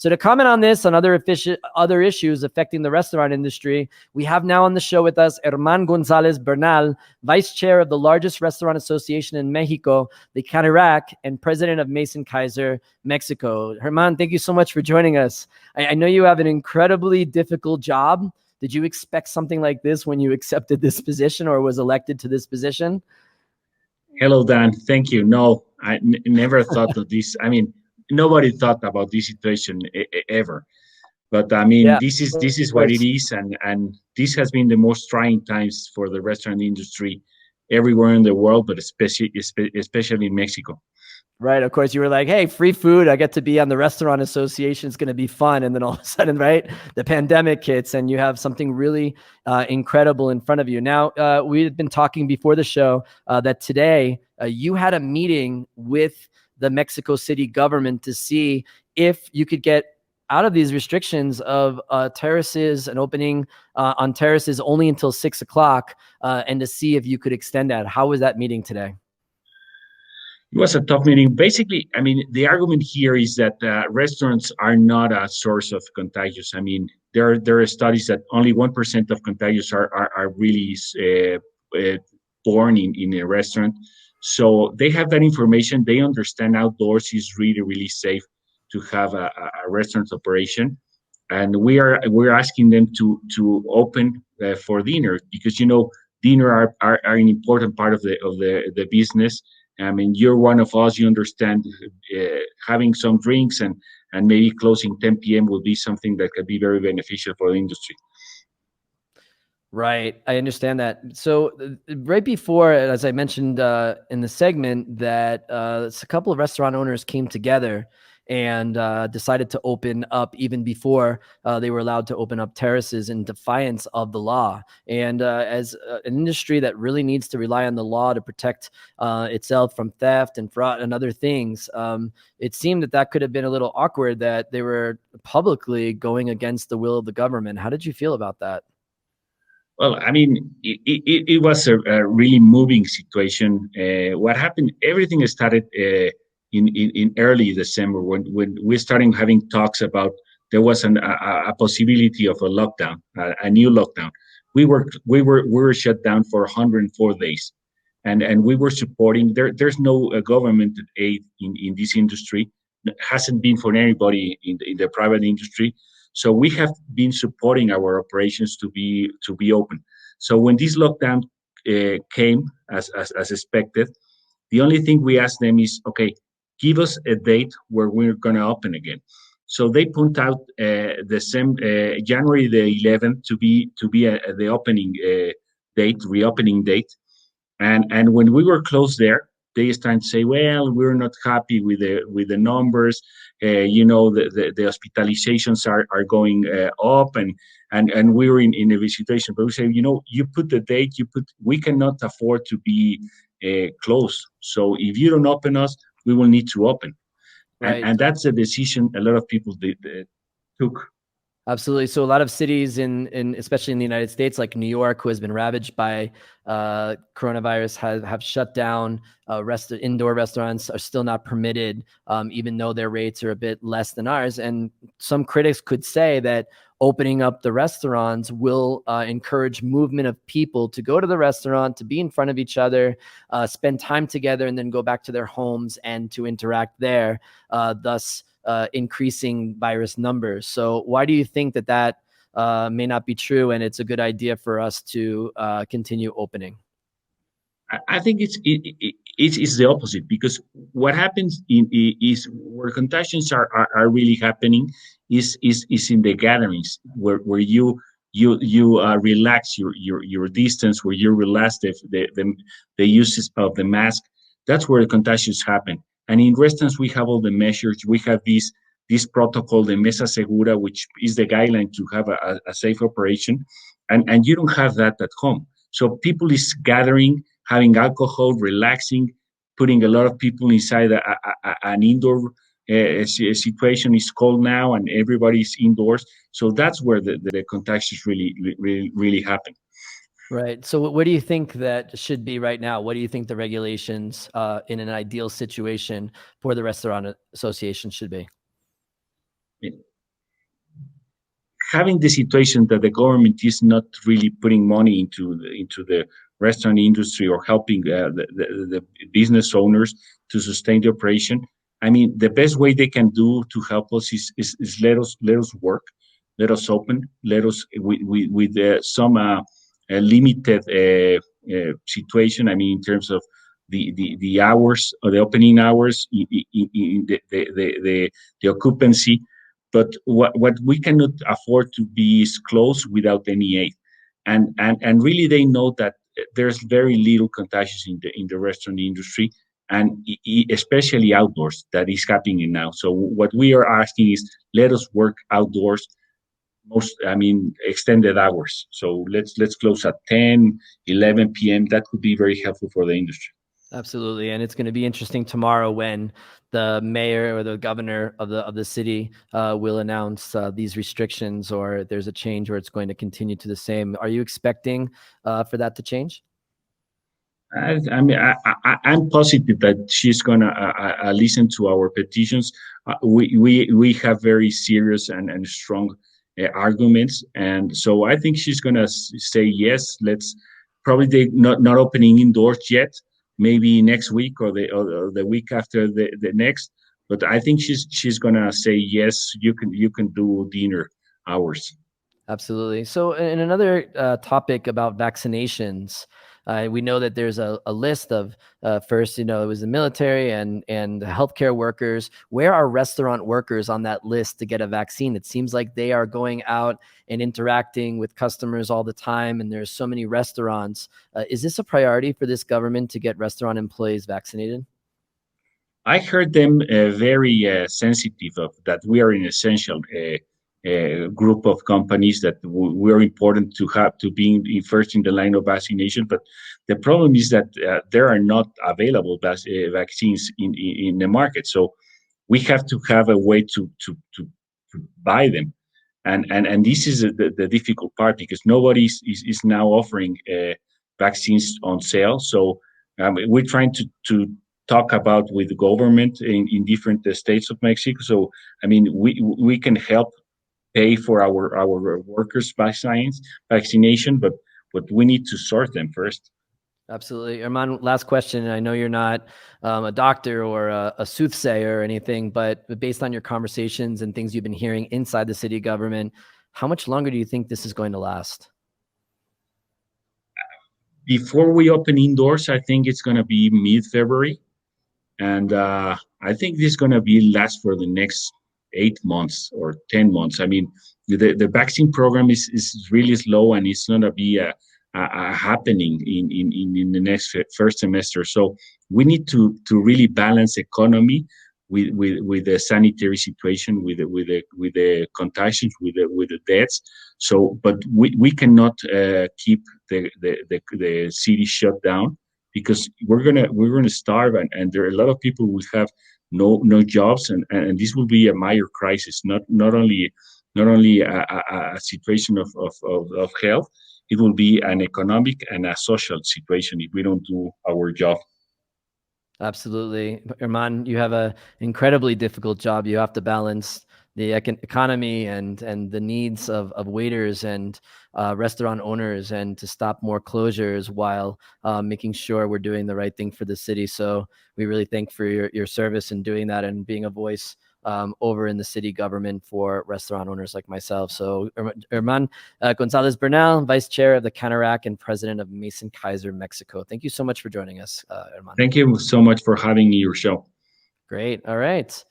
So to comment on this, on other issues affecting the restaurant industry, we have now on the show with us Germán González Bernal, Vice Chair of the largest restaurant association in Mexico, the CANIRAC, and President of Maison Kayser, Mexico. Germán, thank you so much for joining us. I know you have an incredibly difficult job. Did you expect something like this when you accepted this position or was elected to this position? Hello, Dan. Thank you. No, I never thought of this. I mean, nobody thought about this situation ever. But I mean, Yeah, this is of what it course. is, and this has been the most trying times for the restaurant industry everywhere in the world, but especially in Mexico. Right. Of course, you were like, hey, free food. I get to be on the restaurant association. It's going to be fun. And then all of a sudden, right, the pandemic hits and you have something really incredible in front of you. Now, we had been talking before the show that today you had a meeting with the Mexico City government to see if you could get out of these restrictions of terraces and opening on terraces only until 6 o'clock and to see if you could extend that. How was that meeting today? It was a tough meeting. Basically, I mean, the argument here is that restaurants are not a source of contagious. I mean, there are studies that only 1% of contagious are really born in a restaurant. So they have that information. They understand outdoors is really, really safe to have a restaurant operation. And we're asking them to open for dinner because dinner are an important part of the business. I mean, you're one of us. You understand having some drinks and maybe closing 10 p.m. will be something that could be very beneficial for the industry. Right. I understand that. So right before, as I mentioned in the segment, that a couple of restaurant owners came together and decided to open up even before they were allowed to open up terraces in defiance of the law. And as an industry that really needs to rely on the law to protect itself from theft and fraud and other things, it seemed that could have been a little awkward that they were publicly going against the will of the government. How did you feel about that? Well, I mean, it was a really moving situation. What happened? Everything started in early December when we started having talks about there was a possibility of a lockdown, a new lockdown. We were shut down for 104 days, and we were supporting. There's no government aid in this industry. It hasn't been for anybody in the private industry. So we have been supporting our operations to be open. So when this lockdown came as expected, the only thing we asked them is, okay, give us a date where we're going to open again. So they put out the same January the 11th to be the opening date, reopening date, and when we were close there, they started to say, well, we're not happy with the numbers. The hospitalizations are going up, and we were in a situation. But we say, you put the date, we cannot afford to be closed. So if you don't open us, we will need to open. Right. And that's a decision a lot of people took. Absolutely. So a lot of cities especially in the United States, like New York, who has been ravaged by coronavirus, have shut down. Indoor restaurants are still not permitted, even though their rates are a bit less than ours. And some critics could say that opening up the restaurants will encourage movement of people to go to the restaurant, to be in front of each other, spend time together, and then go back to their homes and to interact there, thus increasing virus numbers. So why do you think that may not be true and it's a good idea for us to continue opening? I think it's the opposite, because what happens is where contagions are really happening is in the gatherings where you relax your distance, where you relax the uses of the mask. That's where the contagions happen. And in restaurants, we have all the measures. We have this protocol, the Mesa Segura, which is the guideline to have a safe operation, and you don't have that at home. So people is gathering, having alcohol, relaxing, putting a lot of people inside an indoor situation. Is cold now, and everybody's indoors. So that's where the contagions really happen. Right. So what do you think that should be right now? What do you think the regulations in an ideal situation for the Restaurant Association should be? having the situation that the government is not really putting money into the restaurant industry or helping the business owners to sustain the operation. I mean, the best way they can do to help us is let us work, let us open, let us with some limited situation. I mean, in terms of the hours or the opening hours, the occupancy. But what we cannot afford to be is closed without any aid, and really they know that there's very little contagious in the restaurant industry, and especially outdoors that is happening now. So what we are asking is let us work outdoors, extended hours. So let's close at 10, 11 p.m. That could be very helpful for the industry. Absolutely, and it's going to be interesting tomorrow when the mayor or the governor of the city will announce these restrictions, or there's a change, or it's going to continue to the same. Are you expecting for that to change? I'm positive that she's gonna listen to our petitions. We have very serious and strong arguments, and so I think she's gonna say yes. Let's probably they not opening indoors yet. Maybe next week or the week after the next. But I think she's gonna say yes. You can do dinner hours. Absolutely. So, in another topic about vaccinations, we know that there's a list of first, it was the military and healthcare workers. Where are restaurant workers on that list to get a vaccine? It seems like they are going out and interacting with customers all the time, and there's so many restaurants. Is this a priority for this government to get restaurant employees vaccinated? I heard them very sensitive of that we are an essential group of companies that we are important to have to be first in the line of vaccination. But the problem is that there are not available vaccines in the market. So we have to have a way to buy them. And this is the difficult part because nobody is now offering vaccines on sale. So we're trying to talk about with the government in different states of Mexico. So I mean, we can help pay for our workers vaccination, but we need to sort them first. Absolutely. Germán, last question. I know you're not a doctor or a soothsayer or anything, but based on your conversations and things you've been hearing inside the city government, how much longer do you think this is going to last? Before we open indoors, I think it's going to be mid-February. And I think this is going to be last for the next 8 months or 10 months. I mean, the vaccine program is really slow and it's going to be happening in the next first semester. So we need to really balance economy with the sanitary situation, with the contagions, with the deaths. So, but we cannot keep the city shut down because we're gonna starve, and there are a lot of people who have no jobs, and this will be a major crisis, not only a situation of health. It will be an economic and a social situation if we don't do our job. Absolutely. Germán, you have an incredibly difficult job. You have to balance the economy and the needs of waiters and restaurant owners, and to stop more closures while making sure we're doing the right thing for the city. So we really thank for your service in doing that and being a voice over in the city government for restaurant owners like myself. So Germán González Bernal, Vice Chair of the CANIRAC and President of Maison Kayser, Mexico. Thank you so much for joining us, Germán. Thank you so much for having me your show. Great. All right.